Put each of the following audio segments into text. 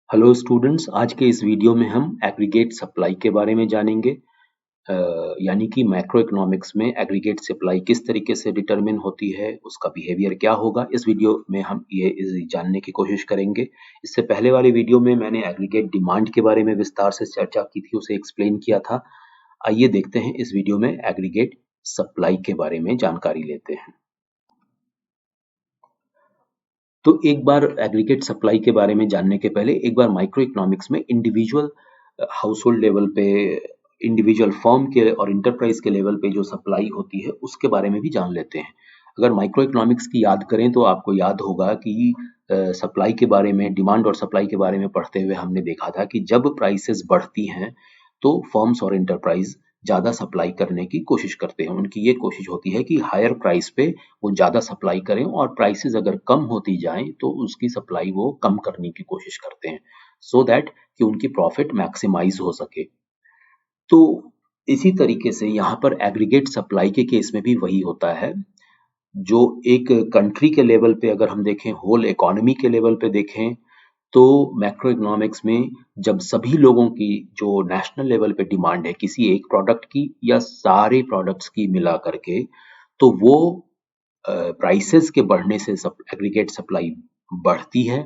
Hello students, आज के इस वीडियो में हम एग्रीगेट सप्लाई के बारे में जानेंगे। यानी कि मैक्रो इकोनॉमिक्स में एग्रीगेट सप्लाई किस तरीके से डिटरमिन होती है, उसका बिहेवियर क्या होगा। इस वीडियो में हम ये जानने की कोशिश करेंगे। इससे पहले वाले वीडियो में मैंने एग्रीगेट डिमांड के बारे में विस्तार से चर्चा की थी, उसे एक्सप्लेन किया था। आइए देखते हैं इस वीडियो में एग्रीगेट सप्लाई के बारे में जानकारी लेते हैं। तो एक बार एग्रीगेट सप्लाई के बारे में जानने के पहले एक बार माइक्रो इकोनॉमिक्स में इंडिविजुअल हाउस होल्ड लेवल पे, इंडिविजुअल फर्म के और इंटरप्राइज के लेवल पे जो सप्लाई होती है उसके बारे में भी जान लेते हैं। अगर माइक्रो इकोनॉमिक्स की याद करें तो आपको याद होगा कि सप्लाई के बारे में, डिमांड और सप्लाई के बारे में पढ़ते हुए हमने देखा था कि जब प्राइसेस बढ़ती हैं तो फर्म्स और इंटरप्राइज ज़्यादा सप्लाई करने की कोशिश करते हैं। उनकी ये कोशिश होती है कि हायर प्राइस पे वो ज़्यादा सप्लाई करें और प्राइसेस अगर कम होती जाएं तो उसकी सप्लाई वो कम करने की कोशिश करते हैं, सो दैट कि उनकी प्रॉफिट मैक्सिमाइज हो सके। तो इसी तरीके से यहाँ पर एग्रीगेट सप्लाई के केस में भी वही होता है। जो एक कंट्री के लेवल पे अगर हम देखें, होल इकोनॉमी के लेवल पे देखें, तो मैक्रो इकोनॉमिक्स में जब सभी लोगों की जो नेशनल लेवल पे डिमांड है किसी एक प्रोडक्ट की या सारे प्रोडक्ट्स की मिला करके, तो वो प्राइसेस के बढ़ने से एग्रीगेट सप्लाई बढ़ती है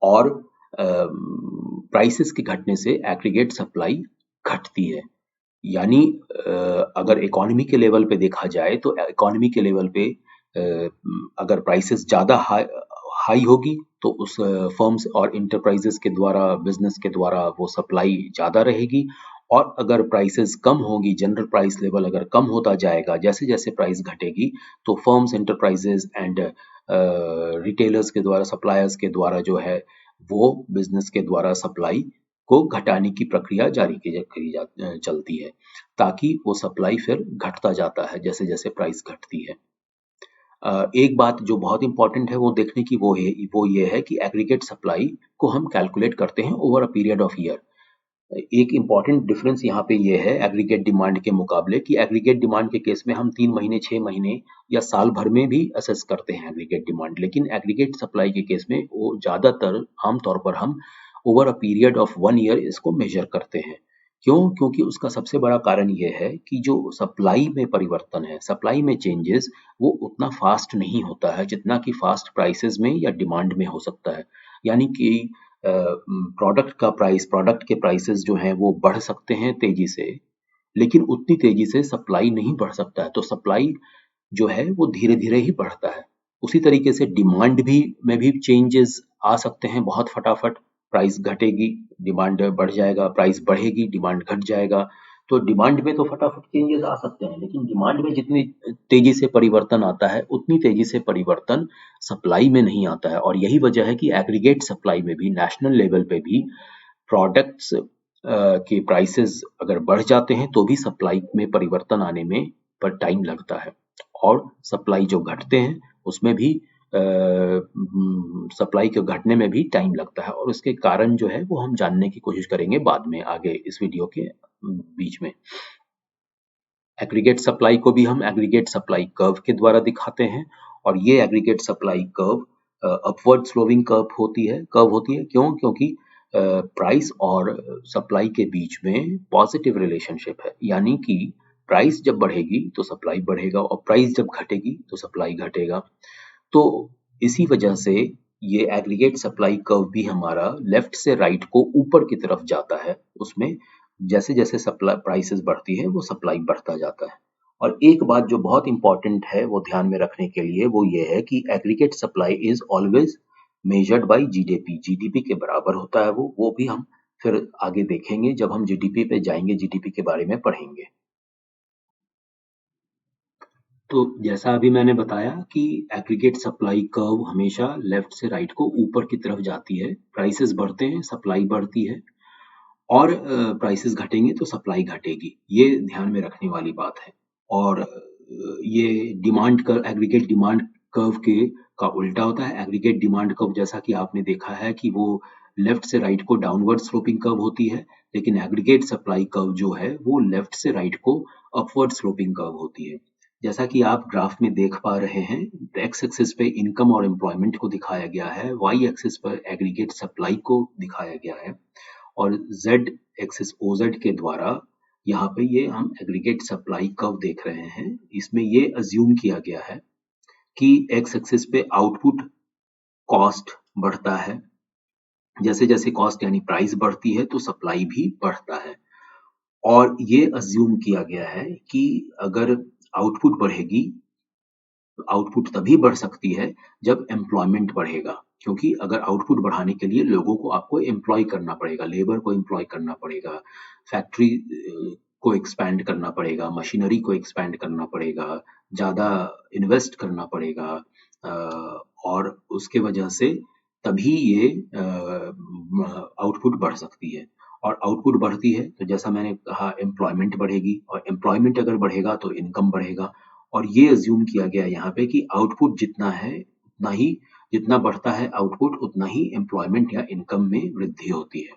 और प्राइसेस के घटने से एग्रीगेट सप्लाई घटती है। यानी अगर इकोनॉमी के लेवल पे देखा जाए तो इकोनॉमी के लेवल पे अगर प्राइसेस ज़्यादा हाई होगी तो उस फर्म्स और इंटरप्राइजेस के द्वारा, बिजनेस के द्वारा वो सप्लाई ज़्यादा रहेगी। और अगर प्राइसेस कम होगी, जनरल प्राइस लेवल अगर कम होता जाएगा, जैसे जैसे प्राइस घटेगी, तो फर्म्स, इंटरप्राइजेस एंड रिटेलर्स के द्वारा, सप्लायर्स के द्वारा जो है वो बिजनेस के द्वारा सप्लाई को घटाने की प्रक्रिया चलती है, ताकि वो सप्लाई फिर घटता जाता है जैसे जैसे प्राइस घटती है। एक बात जो बहुत इंपॉर्टेंट है वो देखने की, वो ये है कि एग्रीगेट सप्लाई को हम कैलकुलेट करते हैं over a period of year. एक इम्पॉर्टेंट डिफरेंस यहाँ पे ये है एग्रीगेट डिमांड के मुकाबले, कि एग्रीगेट डिमांड के केस में हम 3 महीने, 6 महीने या साल भर में भी असेस करते हैं एग्रीगेट डिमांड, लेकिन एग्रीगेट सप्लाई के केस में वो ज़्यादातर आमतौर पर हम over a period of 1 year इसको मेजर करते हैं। क्यों? क्योंकि उसका सबसे बड़ा कारण ये है कि जो सप्लाई में परिवर्तन है, सप्लाई में चेंजेस, वो उतना फास्ट नहीं होता है जितना कि फास्ट प्राइसेस में या डिमांड में हो सकता है। यानी कि प्रोडक्ट का प्राइस, प्रोडक्ट के प्राइसेस जो हैं वो बढ़ सकते हैं तेजी से, लेकिन उतनी तेजी से सप्लाई नहीं बढ़ सकता है। तो सप्लाई जो है वो धीरे धीरे ही बढ़ता है। उसी तरीके से डिमांड भी में भी चेंजेस आ सकते हैं बहुत फटाफट। प्राइस घटेगी, डिमांड बढ़ जाएगा, प्राइस बढ़ेगी, डिमांड घट जाएगा। तो डिमांड में तो फटाफट चेंजेस आ सकते हैं, लेकिन डिमांड में जितनी तेजी से परिवर्तन आता है उतनी तेजी से परिवर्तन सप्लाई में नहीं आता है। और यही वजह है कि एग्रीगेट सप्लाई में भी, नेशनल लेवल पे भी, प्रोडक्ट्स के प्राइसेस अगर बढ़ जाते हैं तो भी सप्लाई में परिवर्तन आने में पर टाइम लगता है। और सप्लाई जो घटते हैं उसमें भी सप्लाई के घटने में भी टाइम लगता है, और उसके कारण जो है वो हम जानने की कोशिश करेंगे बाद में, आगे इस वीडियो के बीच में। एग्रीगेट सप्लाई को भी हम एग्रीगेट सप्लाई कर्व के द्वारा दिखाते हैं, और ये aggregate supply curve upward sloping curve होती है। क्यों? क्योंकि प्राइस और सप्लाई के बीच में पॉजिटिव रिलेशनशिप है, यानी कि प्राइस जब बढ़ेगी तो सप्लाई बढ़ेगा और प्राइस जब घटेगी तो सप्लाई घटेगा। तो इसी वजह से ये एग्रीगेट सप्लाई कर्व भी हमारा लेफ्ट से राइट को ऊपर की तरफ जाता है। उसमें जैसे जैसे सप्लाई प्राइसेस बढ़ती है वो सप्लाई बढ़ता जाता है। और एक बात जो बहुत इंपॉर्टेंट है वो ध्यान में रखने के लिए, वो ये है कि aggregate supply is always measured by GDP. GDP के बराबर होता है वो भी हम फिर आगे देखेंगे जब हम जीडीपी पे जाएंगे, जीडीपी के बारे में पढ़ेंगे। तो जैसा अभी मैंने बताया कि एग्रीगेट सप्लाई कर्व हमेशा लेफ्ट से राइट को ऊपर की तरफ जाती है। प्राइसेस बढ़ते हैं, सप्लाई बढ़ती है, और प्राइसेस घटेंगे तो सप्लाई घटेगी। ये ध्यान में रखने वाली बात है। और ये demand curve, aggregate demand curve के का उल्टा होता है। एग्रीगेट डिमांड कर्व, जैसा कि आपने देखा है कि वो लेफ्ट से राइट को डाउनवर्ड स्लोपिंग कर्व होती है, लेकिन एग्रीगेट सप्लाई कर्व जो है वो लेफ्ट से राइट को अपवर्ड स्लोपिंग कर्व होती है। जैसा कि आप ग्राफ में देख पा रहे हैं, एक्स एक्सिस पे इनकम और एम्प्लॉयमेंट को दिखाया गया है, वाई एक्सिस पर एग्रीगेट सप्लाई को दिखाया गया है और जेड एक्सिस ओजेड के द्वारा यहाँ पे ये हम एग्रीगेट सप्लाई कर्व देख रहे हैं। इसमें ये अज्यूम किया गया है कि एक्स एक्सिस पे आउटपुट कॉस्ट बढ़ता है, जैसे जैसे कॉस्ट यानी प्राइस बढ़ती है तो सप्लाई भी बढ़ता है, और ये अज्यूम किया गया है कि अगर आउटपुट बढ़ेगी, आउटपुट तभी बढ़ सकती है जब एम्प्लॉयमेंट बढ़ेगा, क्योंकि अगर आउटपुट बढ़ाने के लिए लोगों को आपको एम्प्लॉय करना पड़ेगा, लेबर को एम्प्लॉय करना पड़ेगा, फैक्ट्री को एक्सपैंड करना पड़ेगा, मशीनरी को एक्सपैंड करना पड़ेगा, ज़्यादा इन्वेस्ट करना पड़ेगा, और उसके वजह से तभी ये आउटपुट बढ़ सकती है। और आउटपुट बढ़ती है तो जैसा मैंने कहा एम्प्लॉयमेंट बढ़ेगी, और एम्प्लॉयमेंट अगर बढ़ेगा तो इनकम बढ़ेगा, और ये अज्यूम किया गया यहाँ पे कि आउटपुट जितना है उतना ही, जितना बढ़ता है आउटपुट उतना ही एम्प्लॉयमेंट या इनकम में वृद्धि होती है।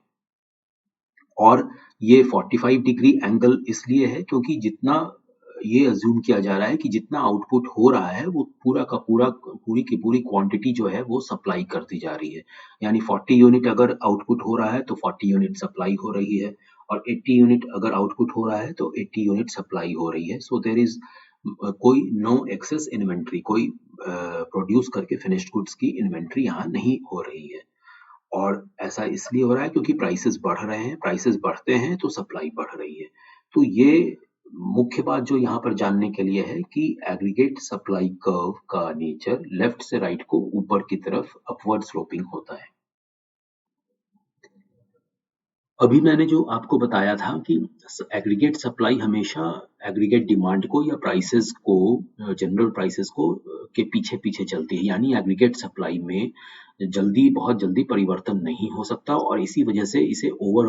और ये 45 डिग्री एंगल इसलिए है क्योंकि जितना ये अज्यूम किया जा रहा है कि जितना आउटपुट हो रहा है वो पूरा का पूरा, पूरी की पूरी क्वांटिटी जो है वो सप्लाई करती जा रही है। यानी 40 यूनिट अगर आउटपुट हो रहा है तो 40 यूनिट सप्लाई हो रही है, और 80 यूनिट अगर आउटपुट हो रहा है तो 80 यूनिट सप्लाई हो रही है। सो देयर इज कोई नो एक्सेस इन्वेंट्री, कोई प्रोड्यूस करके फिनिश्ड गुड्स की इन्वेंट्री यहाँ नहीं हो रही है। और ऐसा इसलिए हो रहा है क्योंकि प्राइसेस बढ़ रहे हैं, प्राइसेस बढ़ते हैं तो सप्लाई बढ़ रही है। तो ये मुख्य बात जो यहाँ पर जानने के लिए है कि एग्रीगेट सप्लाई कर्व का नेचर लेफ्ट से राइट को ऊपर की तरफ अपवर्ड स्लोपिंग होता है। अभी मैंने जो आपको बताया था कि एग्रीगेट सप्लाई हमेशा एग्रीगेट डिमांड को या प्राइसेस को, जनरल प्राइसेस को के पीछे पीछे चलती है, यानी एग्रीगेट सप्लाई में बहुत जल्दी परिवर्तन नहीं हो सकता, और इसी वजह से इसे over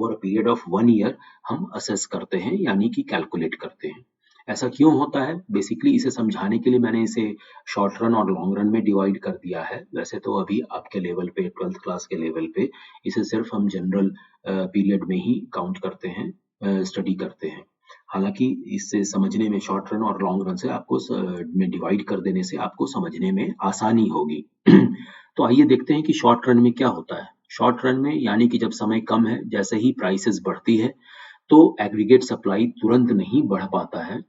a period of 1 year हम असेस करते हैं, यानी कि कैलकुलेट करते हैं। ऐसा क्यों होता है? बेसिकली इसे समझाने के लिए मैंने इसे शॉर्ट रन और लॉन्ग रन में डिवाइड कर दिया है। वैसे तो अभी आपके लेवल पे, 12th क्लास के लेवल पे इसे सिर्फ हम जनरल पीरियड में ही काउंट करते हैं, स्टडी करते हैं। हालांकि इससे समझने में, शॉर्ट रन और लॉन्ग रन से आपको में डिवाइड कर देने से आपको समझने में आसानी होगी। तो आइए देखते हैं कि शॉर्ट रन में क्या होता है। शॉर्ट रन में यानी कि जब समय कम है, जैसे ही प्राइसेस बढ़ती है तो एग्रीगेट सप्लाई तुरंत नहीं बढ़ पाता है,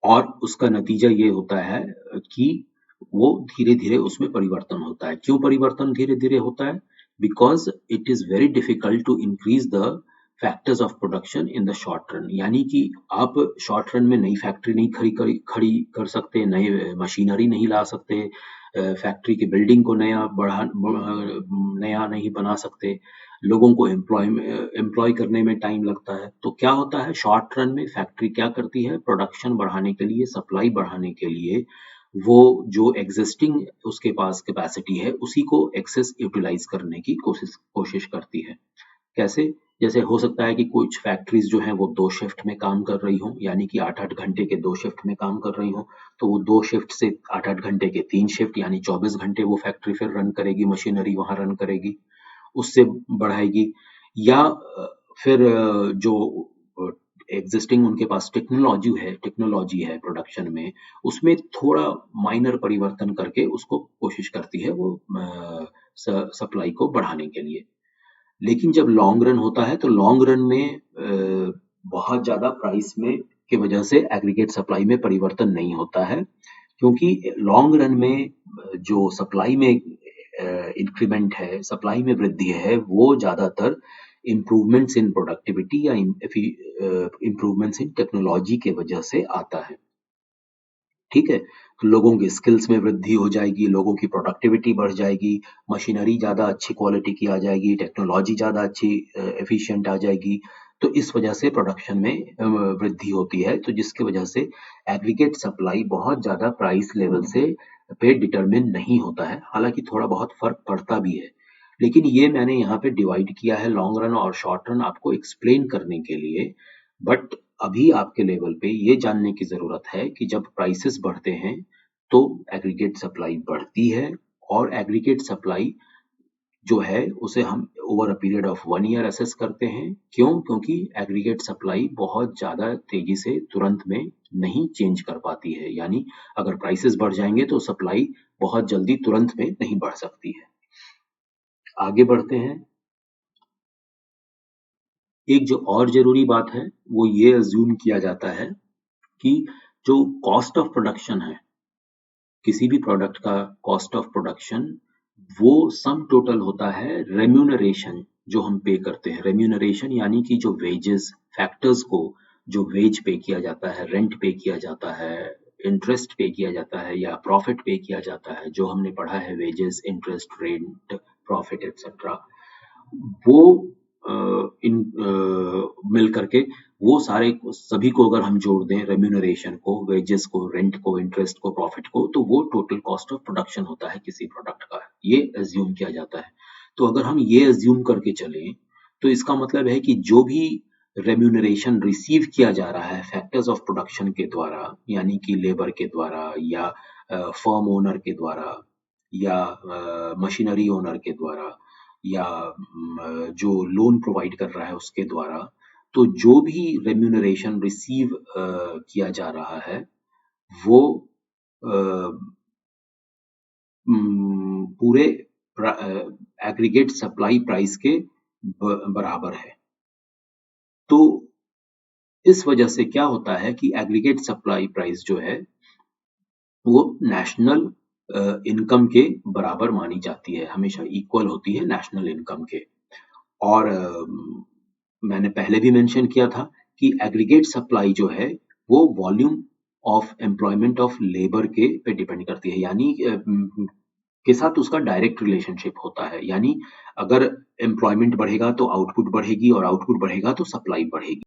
और उसका नतीजा ये होता है कि वो धीरे-धीरे उसमें परिवर्तन होता है। क्यों परिवर्तन धीरे-धीरे होता है? Because it is very difficult to increase the factors of production in the short run. यानी कि आप शॉर्ट रन में नई फैक्ट्री नहीं खड़ी कर सकते, नए मशीनरी नहीं ला सकते, फैक्ट्री की बिल्डिंग को नया नहीं बना सकते, लोगों को एम्प्लॉय करने में टाइम लगता है। तो क्या होता है, शॉर्ट रन में फैक्ट्री क्या करती है, प्रोडक्शन बढ़ाने के लिए, सप्लाई बढ़ाने के लिए वो जो एग्जिस्टिंग उसके पास कैपेसिटी है उसी को एक्सेस यूटिलाइज करने की कोशिश करती है। कैसे? जैसे हो सकता है कि कुछ फैक्ट्रीज जो हैं वो 2 शिफ्ट में काम कर रही हों, यानी कि 8-8 घंटे के 2 शिफ्ट में काम कर रही हों, तो वो 2 शिफ्ट से 8-8 घंटे के 3 शिफ्ट यानी 24 घंटे वो फैक्ट्री फिर रन करेगी, मशीनरी वहाँ रन करेगी, उससे बढ़ाएगी। या फिर जो एग्जिस्टिंग उनके पास टेक्नोलॉजी है प्रोडक्शन में, उसमें थोड़ा माइनर परिवर्तन करके उसको कोशिश करती है वो सप्लाई को बढ़ाने के लिए। लेकिन जब लॉन्ग रन होता है तो लॉन्ग रन में बहुत ज़्यादा प्राइस में की वजह से एग्रीगेट सप्लाई में परिवर्तन नहीं होता है, क्योंकि लॉन्ग रन में जो सप्लाई में इंक्रीमेंट है, सप्लाई में वृद्धि है, वो ज़्यादातर इम्प्रूवमेंट्स इन प्रोडक्टिविटी या इम्प्रूवमेंट्स इन टेक्नोलॉजी के वजह से आता है। ठीक है, तो लोगों की स्किल्स में वृद्धि हो जाएगी, लोगों की प्रोडक्टिविटी बढ़ जाएगी, मशीनरी ज़्यादा अच्छी क्वालिटी की आ जाएगी, टेक्नोलॉजी ज़्यादा अच्छी एफिशिएंट आ जाएगी, तो इस वजह से प्रोडक्शन में वृद्धि होती है, तो जिसकी वजह से एग्रीगेट सप्लाई बहुत ज़्यादा प्राइस लेवल से पे डिटरमिन नहीं होता है, हालांकि थोड़ा बहुत फर्क पड़ता भी है। लेकिन ये मैंने यहाँ पे डिवाइड किया है लॉन्ग रन और शॉर्ट रन आपको एक्सप्लेन करने के लिए, बट अभी आपके लेवल पे ये जानने की ज़रूरत है कि जब प्राइसेस बढ़ते हैं तो एग्रीगेट सप्लाई बढ़ती है, और एग्रीगेट सप्लाई जो है उसे हम over a period of 1 year assess करते हैं। क्यों? क्योंकि एग्रीगेट सप्लाई बहुत ज़्यादा तेजी से तुरंत में नहीं चेंज कर पाती है, यानी अगर प्राइसेस बढ़ जाएंगे तो सप्लाई बहुत जल्दी तुरंत में नहीं बढ़ सकती है। आगे बढ़ते हैं। एक जो और जरूरी बात है वो ये अज्यूम किया जाता है कि जो कॉस्ट ऑफ प्रोडक्शन है, किसी भी प्रोडक्ट का कॉस्ट ऑफ प्रोडक्शन, वो सम टोटल होता है रेम्यूनरेशन जो हम पे करते हैं। रेम्यूनरेशन यानी कि जो वेजेस फैक्टर्स को, जो वेज पे किया जाता है, रेंट पे किया जाता है, इंटरेस्ट पे किया जाता है या प्रॉफिट पे किया जाता है, जो हमने पढ़ा है wages, interest, rent, profit etcetera, वो इन मिल करके वो सारे सभी को अगर हम जोड़ दें, रेम्यूनरेशन को, वेजेस को, रेंट को, इंटरेस्ट को, प्रॉफिट को, तो वो टोटल कॉस्ट ऑफ प्रोडक्शन होता है किसी प्रोडक्ट का। ये अज्यूम किया जाता है। तो अगर हम ये अज्यूम करके चलें तो इसका मतलब है कि जो भी रेम्यूनरेशन रिसीव किया जा रहा है फैक्टर्स ऑफ प्रोडक्शन के द्वारा, यानी कि लेबर के द्वारा या फर्म ओनर के द्वारा या मशीनरी ओनर के द्वारा या जो लोन प्रोवाइड कर रहा है उसके द्वारा, तो जो भी रेम्यूनरेशन रिसीव किया जा रहा है वो पूरे एग्रीगेट सप्लाई प्राइस के बराबर है। तो इस वजह से क्या होता है कि एग्रीगेट सप्लाई प्राइस जो है वो नेशनल इनकम के बराबर मानी जाती है, हमेशा इक्वल होती है नेशनल इनकम के। और मैंने पहले भी मेंशन किया था कि एग्रीगेट सप्लाई जो है वो volume of employment of labour के पे डिपेंड करती है, यानी के साथ उसका डायरेक्ट रिलेशनशिप होता है। यानी अगर एम्प्लॉयमेंट बढ़ेगा तो आउटपुट बढ़ेगी और आउटपुट बढ़ेगा तो सप्लाई बढ़ेगी।